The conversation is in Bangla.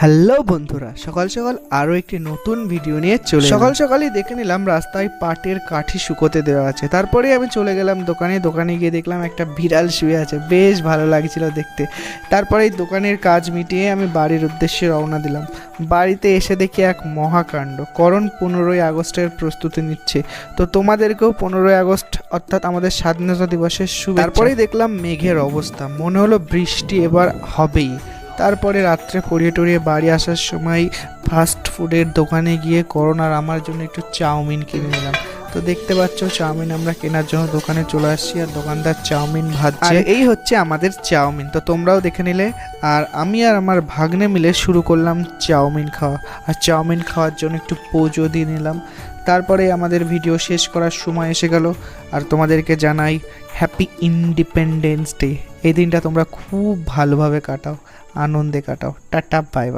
হ্যালো বন্ধুরা, সকাল সকাল আরও একটি নতুন ভিডিও নিয়ে চলে সকাল সকালই দেখে নিলাম রাস্তায় পাটের কাঠি শুকোতে দেওয়া আছে। তারপরে আমি চলে গেলাম দোকানে গিয়ে দেখলাম একটা বিড়াল শুয়ে আছে, বেশ ভালো লাগছিল দেখতে। তারপরে এই দোকানের কাজ মিটিয়ে আমি বাড়ির উদ্দেশ্যে রওনা দিলাম। বাড়িতে এসে দেখি এক মহাকাণ্ড, করণ 15ই আগস্টের প্রস্তুতি নিচ্ছে। তো তোমাদেরকেও 15ই আগস্ট অর্থাৎ আমাদের স্বাধীনতা দিবসের শুভেচ্ছা। তারপরেই দেখলাম মেঘের অবস্থা, মনে হলো বৃষ্টি এবার হবেই। তারপরে রাত্রে পড়িয়ে টড়িয়ে বাড়ি আসার সময় ফাস্ট ফুডের দোকানে গিয়ে করণ আর আমার জন্য একটু চাউমিন কিনে নিলাম। তো দেখতে পাচ্ছ চাউমিন আমরা কেনার জন্য দোকানে চলে আসছি, আর দোকানদার চাউমিন ভাজছে। এই হচ্ছে আমাদের চাউমিন, তো তোমরাও দেখে নিলে। আর আমি আর আমার ভাগ্নে মিলে শুরু করলাম চাউমিন খাওয়া, আর চাউমিন খাওয়ার জন্য একটু পোজও দিয়ে নিলাম। তারপরে আমাদের ভিডিও শেষ করার সময় এসে গেল। আর তোমাদেরকে জানাই হ্যাপি ইন্ডিপেন্ডেন্স ডে। এই দিনটা তোমরা খুব ভালোভাবে কাটাও, আনন্দে কাটাও। Tata, bye bye.